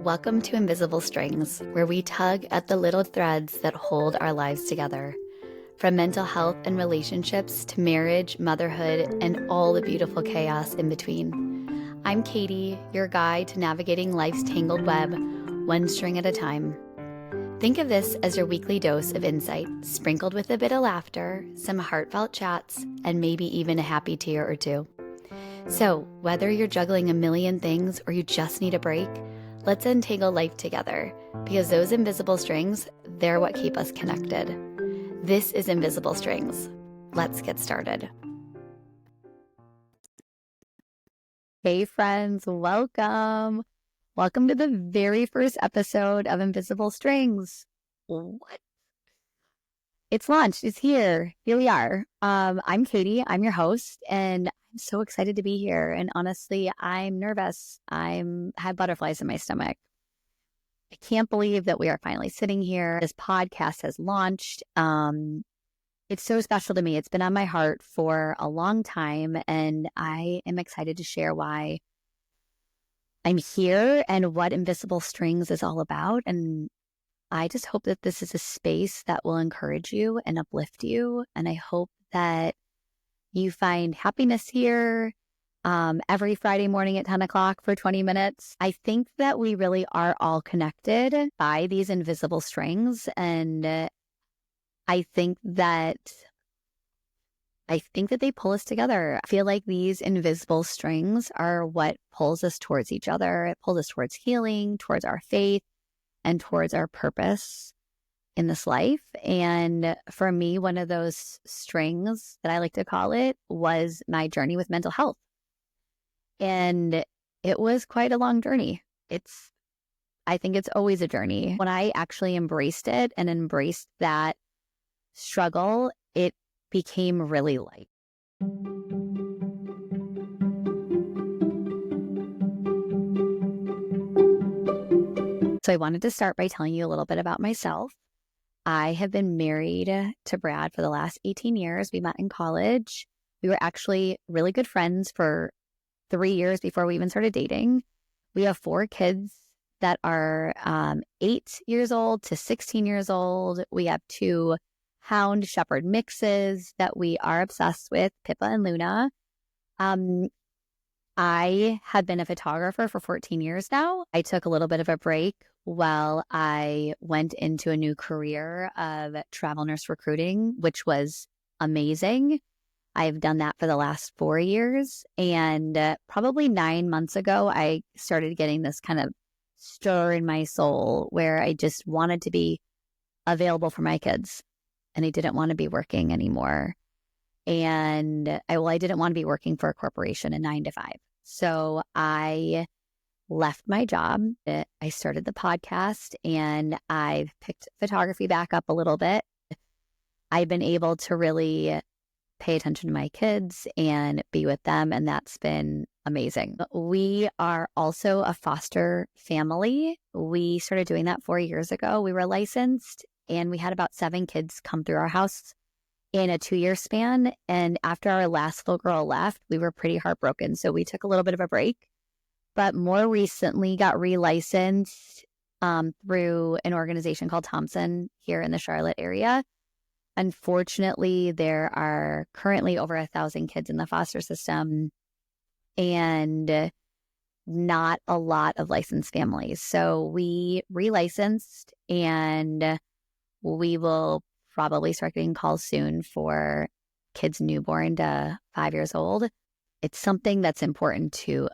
Welcome to Invisible Strings, where we tug at the little threads that hold our lives together. From mental health and relationships to marriage, motherhood, and all the beautiful chaos in between. I'm Katie, your guide to navigating life's tangled web, one string at a time. Think of this as your weekly dose of insight, sprinkled with a bit of laughter, some heartfelt chats, and maybe even a happy tear or two. So, whether you're juggling a million things or you just need a break, let's untangle life together, because those invisible strings, they're what keep us connected. This is Invisible Strings. Let's get started. Hey friends, welcome. Welcome to the very first episode of Invisible Strings. What? It's launched. It's here. Here we are. I'm Katie. I'm your host, and I'm so excited to be here. And honestly, I'm nervous. I have butterflies in my stomach. I can't believe that we are finally sitting here. This podcast has launched. It's so special to me. It's been on my heart for a long time, and I am excited to share why I'm here and what Invisible Strings is all about. And I just hope that this is a space that will encourage you and uplift you. And I hope that you find happiness here every Friday morning at 10 o'clock for 20 minutes. I think that we really are all connected by these invisible strings. And I think that they pull us together. I feel like these invisible strings are what pulls us towards each other. It pulls us towards healing, towards our faith, and towards our purpose in this life. And for me, one of those strings that I like to call it was my journey with mental health. And it was quite a long journey. I think it's always a journey. When I actually embraced it and embraced that struggle, it became really light. So I wanted to start by telling you a little bit about myself. I have been married to Brad for the last 18 years. We met in college. We were actually really good friends for 3 years before we even started dating. We have 4 kids that are 8 years old to 16 years old. We have 2 hound shepherd mixes that we are obsessed with, Pippa and Luna. I have been a photographer for 14 years now. I took a little bit of a break while I went into a new career of travel nurse recruiting, which was amazing. I've done that for the last 4 years. And probably 9 months ago, I started getting this kind of stir in my soul where I just wanted to be available for my kids. And I didn't want to be working anymore. And I didn't want to be working for a corporation, a 9 to 5. So I left my job. I started the podcast, and I've picked photography back up a little bit. I've been able to really pay attention to my kids and be with them, and that's been amazing. We are also a foster family. We started doing that 4 years ago. We were licensed, and we had about 7 kids come through our house in a 2-year span. And after our last little girl left, we were pretty heartbroken. So we took a little bit of a break, but more recently got relicensed through an organization called Thompson here in the Charlotte area. Unfortunately, there are currently over 1,000 kids in the foster system and not a lot of licensed families. So we relicensed, and we will probably start getting calls soon for kids newborn to 5 years old. It's something that's important to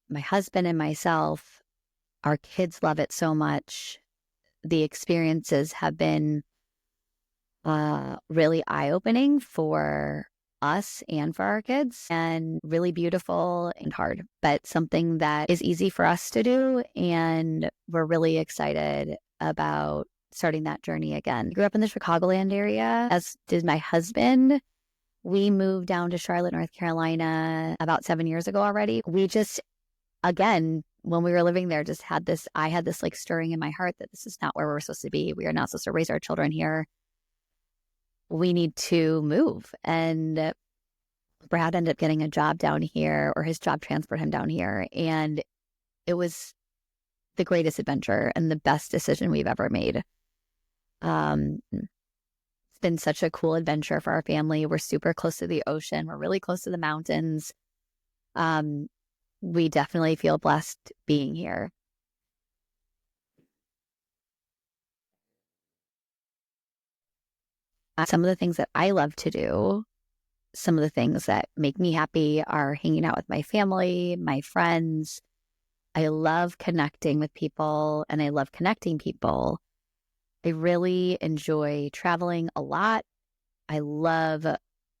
my husband and myself. Our kids love it so much. The experiences have been really eye-opening for us and for our kids, and really beautiful and hard, but something that is easy for us to do. And we're really excited about starting that journey again. I grew up in the Chicagoland area, as did my husband. We moved down to Charlotte, North Carolina about 7 years ago already. We just, again, when we were living there, I had this like stirring in my heart that this is not where we're supposed to be. We are not supposed to raise our children here. We need to move. And Brad ended up getting a job down here, or his job transferred him down here. And it was the greatest adventure and the best decision we've ever made. It's been such a cool adventure for our family. We're super close to the ocean. We're really close to the mountains. We definitely feel blessed being here. Some of the things that I love to do, some of the things that make me happy are hanging out with my family, my friends. I love connecting with people and I love connecting people. I really enjoy traveling a lot. I love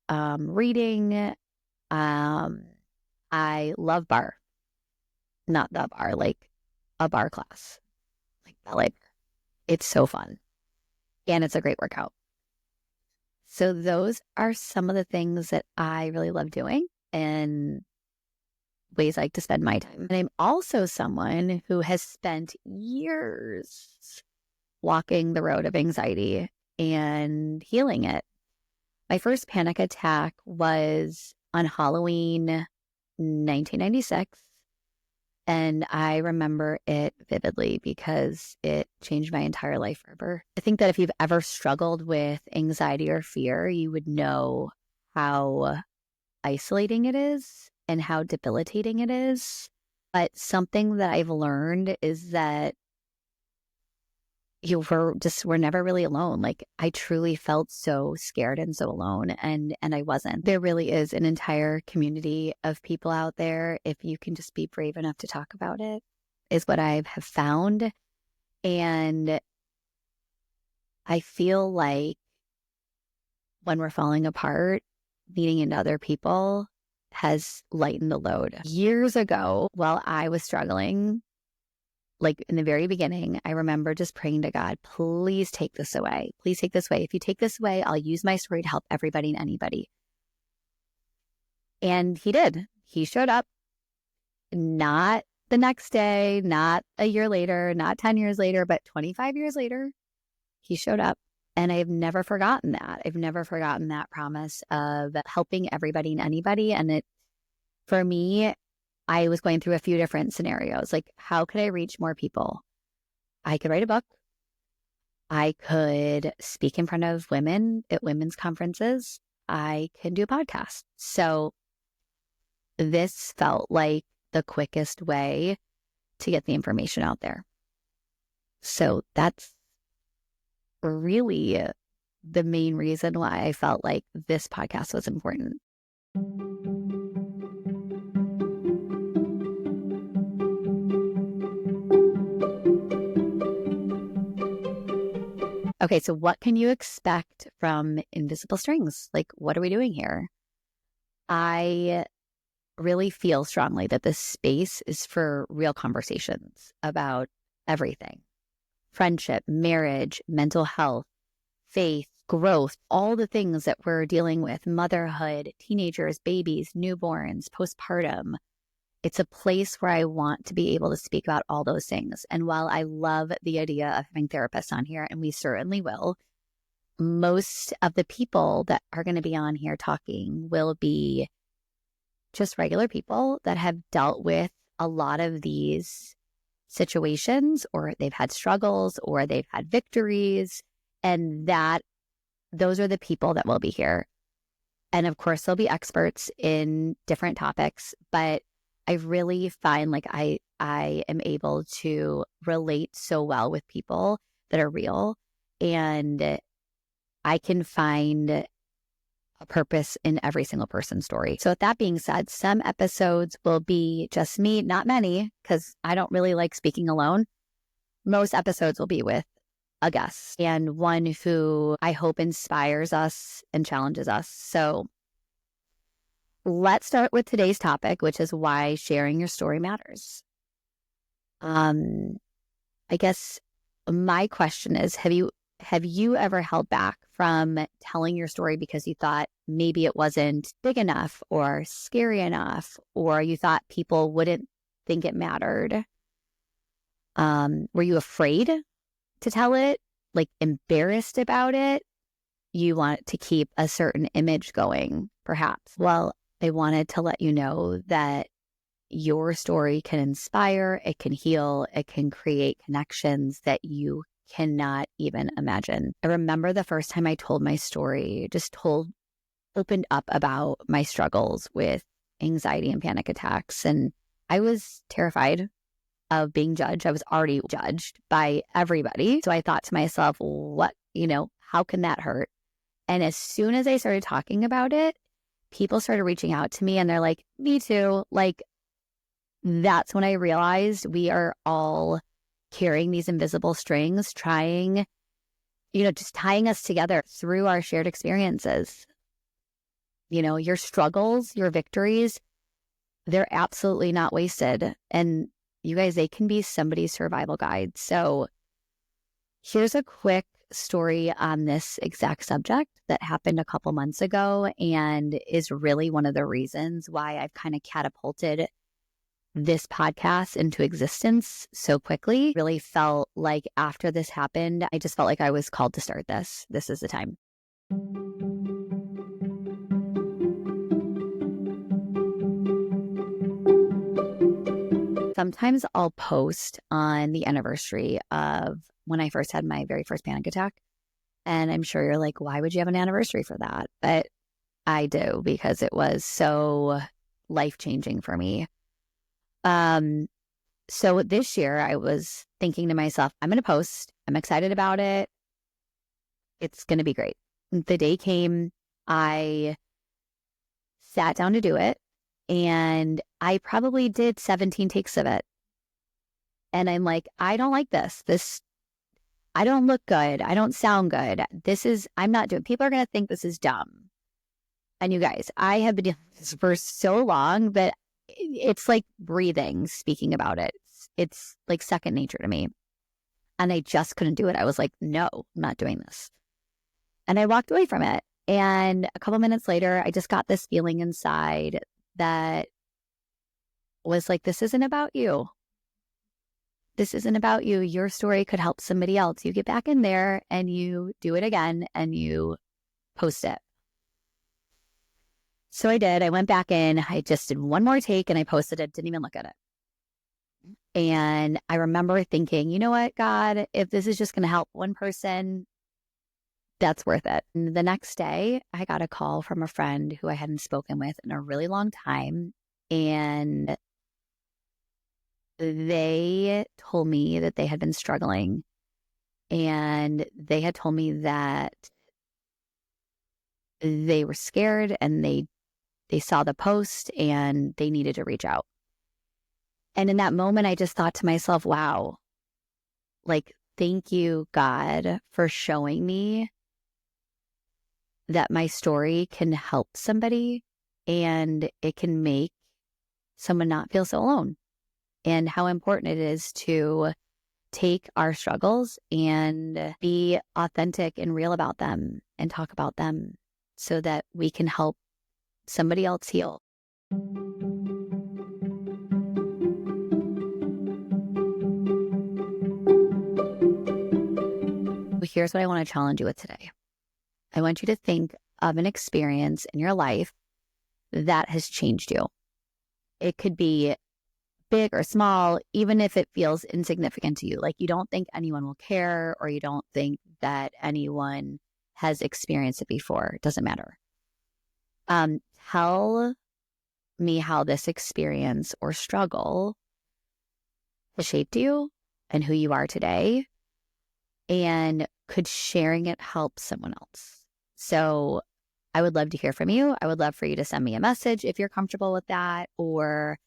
reading. I love bar. Not the bar, like a bar class. Like ballet. It's so fun. And it's a great workout. So those are some of the things that I really love doing and ways I like to spend my time. And I'm also someone who has spent years walking the road of anxiety and healing it. My first panic attack was on Halloween 1996. And I remember it vividly because it changed my entire life forever. I think that if you've ever struggled with anxiety or fear, you would know how isolating it is and how debilitating it is. But something that I've learned is that we're never really alone. Like I truly felt so scared and so alone and I wasn't. There really is an entire community of people out there if you can just be brave enough to talk about it, is what I have found. And I feel like when we're falling apart, leaning into other people has lightened the load. Years ago, while I was struggling, like in the very beginning, I remember just praying to God, please take this away. Please take this away. If you take this away, I'll use my story to help everybody and anybody. And he did. He showed up, not the next day, not a year later, not 10 years later, but 25 years later, he showed up. And I've never forgotten that. I've never forgotten that promise of helping everybody and anybody. And for me, I was going through a few different scenarios. Like, how could I reach more people? I could write a book. I could speak in front of women at women's conferences. I can do a podcast. So this felt like the quickest way to get the information out there. So that's really the main reason why I felt like this podcast was important. Okay, so what can you expect from Invisible Strings? Like, what are we doing here? I really feel strongly that this space is for real conversations about everything. Friendship, marriage, mental health, faith, growth, all the things that we're dealing with, motherhood, teenagers, babies, newborns, postpartum. It's a place where I want to be able to speak about all those things. And while I love the idea of having therapists on here, and we certainly will, most of the people that are going to be on here talking will be just regular people that have dealt with a lot of these situations, or they've had struggles, or they've had victories. And those are the people that will be here. And of course, there'll be experts in different topics, but I really find like I am able to relate so well with people that are real, and I can find a purpose in every single person's story. So with that being said, some episodes will be just me, not many, because I don't really like speaking alone. Most episodes will be with a guest and one who I hope inspires us and challenges us. So let's start with today's topic, which is why sharing your story matters. I guess my question is, have you ever held back from telling your story because you thought maybe it wasn't big enough or scary enough, or you thought people wouldn't think it mattered? Were you afraid to tell it, like embarrassed about it? You want to keep a certain image going, perhaps. Well, I wanted to let you know that your story can inspire, it can heal, it can create connections that you cannot even imagine. I remember the first time I told my story, opened up about my struggles with anxiety and panic attacks. And I was terrified of being judged. I was already judged by everybody. So I thought to myself, how can that hurt? And as soon as I started talking about it, people started reaching out to me and they're like, me too. Like, that's when I realized we are all carrying these invisible strings, just tying us together through our shared experiences. Your struggles, your victories, they're absolutely not wasted. And you guys, they can be somebody's survival guide. So here's a quick story on this exact subject that happened a couple months ago and is really one of the reasons why I've kind of catapulted this podcast into existence so quickly. Really felt like after this happened, I just felt like I was called to start this. This is the time. Sometimes I'll post on the anniversary of when I first had my very first panic attack. And I'm sure you're like, why would you have an anniversary for that? But I do, because it was so life-changing for me. So this year I was thinking to myself, I'm going to post. I'm excited about it. It's going to be great. The day came, I sat down to do it, and I probably did 17 takes of it. And I'm like, I don't like this. I don't look good. I don't sound good. I'm not doing, people are going to think this is dumb. And you guys, I have been doing this for so long that it's like breathing, speaking about it. It's like second nature to me. And I just couldn't do it. I was like, no, I'm not doing this. And I walked away from it. And a couple minutes later, I just got this feeling inside that was like, this isn't about you. This isn't about you. Your story could help somebody else. You get back in there and you do it again and you post it. So I did. I went back in. I just did one more take and I posted it. Didn't even look at it. And I remember thinking, you know what, God, if this is just going to help one person, that's worth it. And the next day, I got a call from a friend who I hadn't spoken with in a really long time. And they told me that they had been struggling. And they had told me that they were scared and they saw the post and they needed to reach out. And in that moment, I just thought to myself, wow, like, thank you, God, for showing me that my story can help somebody and it can make someone not feel so alone. And how important it is to take our struggles and be authentic and real about them and talk about them so that we can help somebody else heal. Here's what I want to challenge you with today. I want you to think of an experience in your life that has changed you. It could be big or small, even if it feels insignificant to you, like you don't think anyone will care or you don't think that anyone has experienced it before. It doesn't matter. Tell me how this experience or struggle has shaped you and who you are today, and could sharing it help someone else? So I would love to hear from you. I would love for you to send me a message if you're comfortable with that, or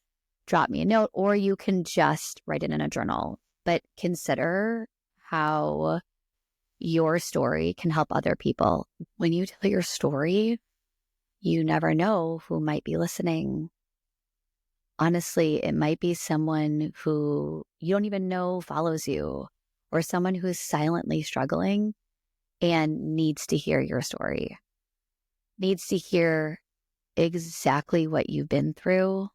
drop me a note, or you can just write it in a journal. But consider how your story can help other people. When you tell your story, you never know who might be listening. Honestly, it might be someone who you don't even know follows you, or someone who's silently struggling and needs to hear your story, needs to hear exactly what you've been through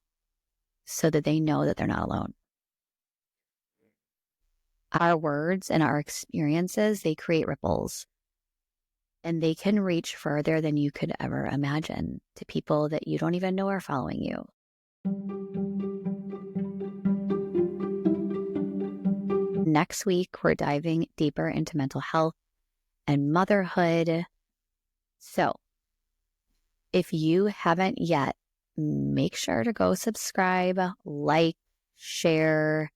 so that they know that they're not alone. Our words and our experiences, they create ripples, and they can reach further than you could ever imagine to people that you don't even know are following you. next week, we're diving deeper into mental health and motherhood. So if you haven't yet, make sure to go subscribe, like, share,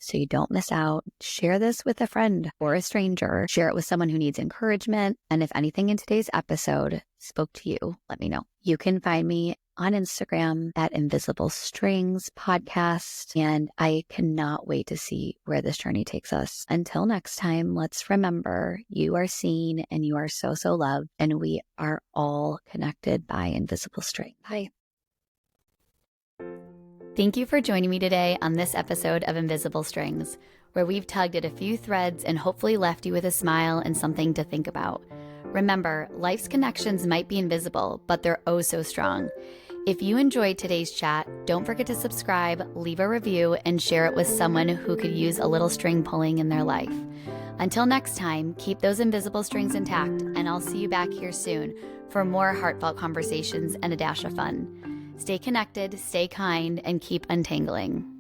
so you don't miss out. Share this with a friend or a stranger. Share it with someone who needs encouragement. And if anything in today's episode spoke to you, let me know. You can find me on Instagram at Invisible Strings Podcast. And I cannot wait to see where this journey takes us. Until next time, let's remember you are seen and you are so, so loved. And we are all connected by invisible string. Bye. Thank you for joining me today on this episode of Invisible Strings, where we've tugged at a few threads and hopefully left you with a smile and something to think about. Remember, life's connections might be invisible, but they're oh so strong. If you enjoyed today's chat, don't forget to subscribe, leave a review, and share it with someone who could use a little string pulling in their life. Until next time, keep those invisible strings intact, and I'll see you back here soon for more heartfelt conversations and a dash of fun. Stay connected, stay kind, and keep untangling.